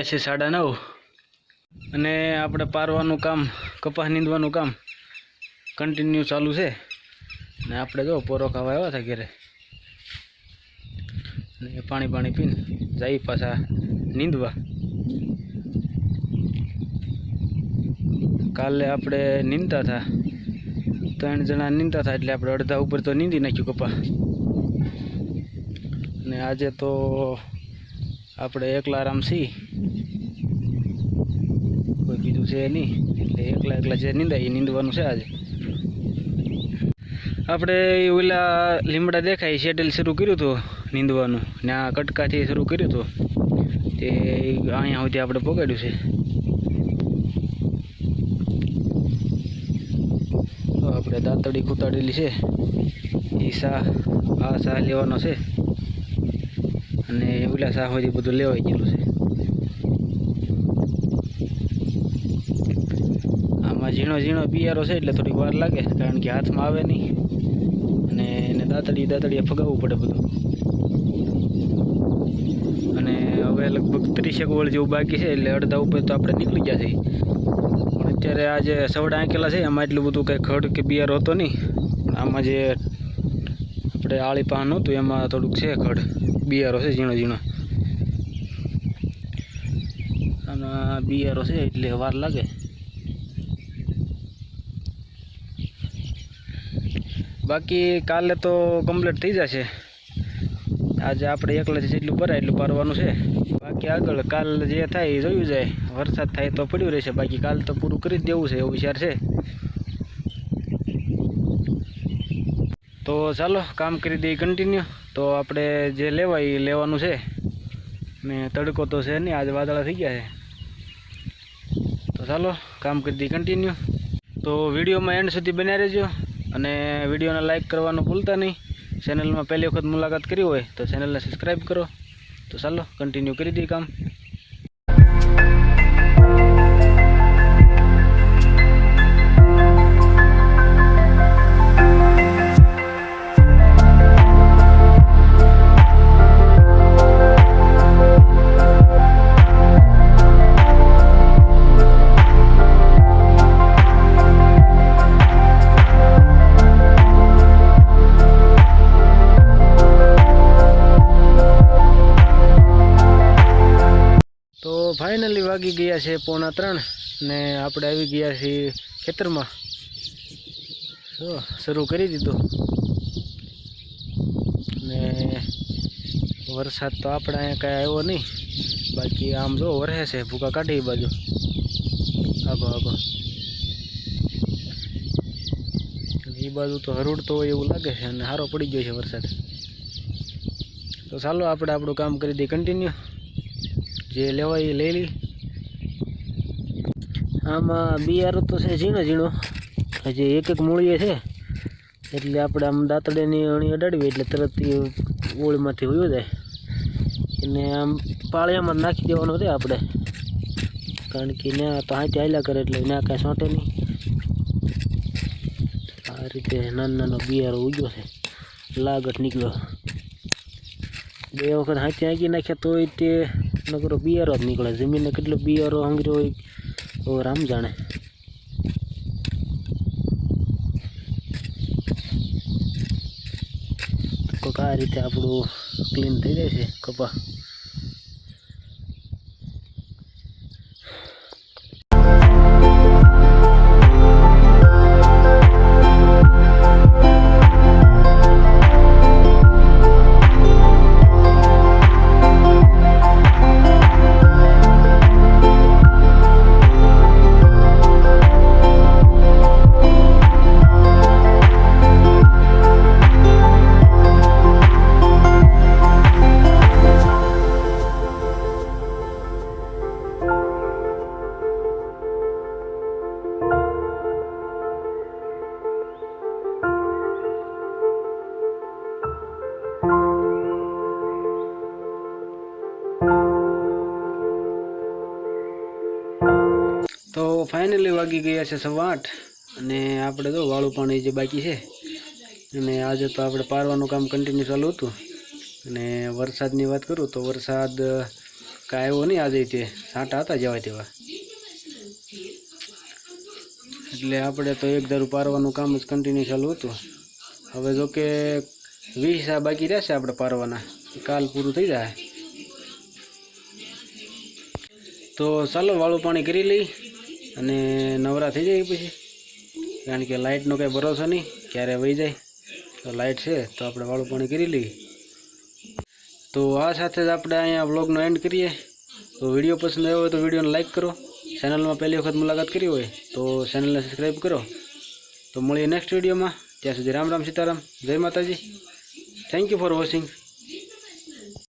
ગયા છે 9:30 અને આપણે પારવાનું કામ કપાસ નીંદવાનું કામ કન્ટિન્યુ ચાલુ છે ને આપણે જો પોરો ખાવા આવ્યા હતા ઘરે ને પાણી પીને જઈ પાછા નીંદવા। કાલે આપણે નીંદતા હતા 3 જણા નીંદતા હતા એટલે આપણે અડધા ઉપર તો નીંદી નાખ્યું કપા ને આજે તો આપણે એકલા આરામ છીએ, કોઈ બીજું છે નહીં એટલે એકલા જે નીંદાય એ નીંદવાનું છે। આજે આપણે ઓલા લીમડા દેખાય શેડલ શરૂ કર્યું હતું નીંદવાનું ને આ કટકાથી શરૂ કર્યું હતું તે અહીંયા સુધી આપણે પકડ્યું છે। તો આપણે દાંતડી કૂતાડેલી છે એ આ સા લેવાનો છે અને ઓલા સા સુધી બધું લેવાઈ ગયેલું છે। આમાં ઝીણો બિયારો છે એટલે થોડીક વાર લાગે કારણ કે હાથમાં આવે નહીં અને એને દાંતડીએ ફગાવવું પડે બધું। અને હવે લગભગ 30 ગોળ જેવું બાકી છે એટલે અડધા ઉપર તો આપણે નીકળી ગયા છીએ, પણ અત્યારે આજે સવડા આંકેલા છે એમાં એટલું બધું કંઈ ખડ કે બિયારો હતો નહીં, પણ આમાં જે આપણે આળી પાન હતું એમાં થોડુંક છે ખડ બિયારો છે ઝીણો આમાં બિયારો છે એટલે વાર લાગે। બાકી કાલે તો કમ્પ્લીટ થઈ જશે, આજે આપણે એકલાથી જેટલું ભરાય એટલું પારવાનું છે। બાકી આગળ કાલ જે થાય એ જોયું જાય, વરસાદ થાય તો પડ્યું રહેશે, બાકી કાલ તો પૂરું કરી જ દેવું છે એવો વિચાર છે। તો ચાલો કામ કરી દઈએ કન્ટિન્યુ। તો આપણે જે લેવાય એ લેવાનું છે ને તડકો તો છે નહીં, આજે વાદળા થઈ ગયા છે, તો ચાલો કામ કરી દઈએ કન્ટિન્યુ। તો વિડીયોમાં એન્ડ સુધી બન્યા રહેજો અને વિડીયોને લાઇક કરવાનું ભૂલતા નહીં। ચેનલમાં પહેલી વખત મુલાકાત કરી હોય તો ચેનલને સબસ્ક્રાઈબ કરો। તો ચાલો કન્ટિન્યુ કરી દઈએ કામ। તો ફાઇનલી વાગી ગયા છે 2:45 ને આપણે આવી ગયા છીએ ખેતરમાં। તો શરૂ કરી દીધું ને વરસાદ તો આપણે અહીંયા કાંઈ આવ્યો નહીં, બાકી આમ જો વરસે છે, ભૂકા કાઢી બાજુ આગો એ બાજુ તો હરુડતો હોય એવું લાગે છે અને સારો પડી ગયો છે વરસાદ। તો ચાલો આપણે આપણું કામ કરી દઈએ કન્ટિન્યુ, જે લેવાય એ લઈ લઈ। આમાં બિયારો તો છે ઝીણો હજી એક મૂળીએ છે એટલે આપણે આમ દાંતડીની અણી અડાડવી એટલે તરત એ ઓળીમાંથી વયો જાય અને આમ પાળિયામાં નાખી દેવાનું છે આપણે, કારણ કે ત્યાં તો હાથે હાલ્યા કરે એટલે ત્યાં કાંઈ સોંટે નહીં। આ રીતે નાનો બિયારો ઉગ્યો છે, લાગટ નીકળ્યો। 2 વખત હાથે આંકી નાખ્યા તો તે નકરો બિયારો જ નીકળે, જમીનને કેટલો બિયારો હંગર્યો હોય તો રામ જાણે। તો આ રીતે આપણું ક્લીન થઈ જાય છે કપા। તો ફાઇનલી વાગી ગયા છે 8:15 અને આપણે તો વાળું પાણી જે બાકી છે અને આજે તો આપણે પારવાનું કામ કન્ટિન્યુ ચાલુ હતું। અને વરસાદની વાત કરું તો વરસાદ કાંઈ આવ્યો નહીં આજે, તે સાંટા હતા જવા તેવા. એટલે આપણે તો એક ધારું પારવાનું કામ જ કન્ટિન્યુ ચાલુ હતું. હવે જો કે 20 બાકી રહેશે આપણે પારવાના, કાલ પૂરું થઈ જાય. તો ચાલો વાળું પાણી કરી લઈ અને નવરા થઈ જાય પછી, કારણ કે લાઇટનો કંઈ ભરોસો નહીં, ક્યારે વહી જાય. તો લાઇટ છે તો આપણે વાળું પાણી કરી લઈએ. તો આ સાથે જ આપણે અહીંયા વ્લોગનો એન્ડ કરીએ. તો વિડીયો પસંદ આવ્યો હોય તો વિડીયોને લાઇક કરો. ચેનલમાં પહેલી વખત મુલાકાત કરી હોય તો ચેનલને સબસ્ક્રાઈબ કરો. તો મળીએ નેક્સ્ટ વિડીયોમાં. ત્યાં સુધી રામ રામ સીતારામ, જય માતાજી. Thank you for watching.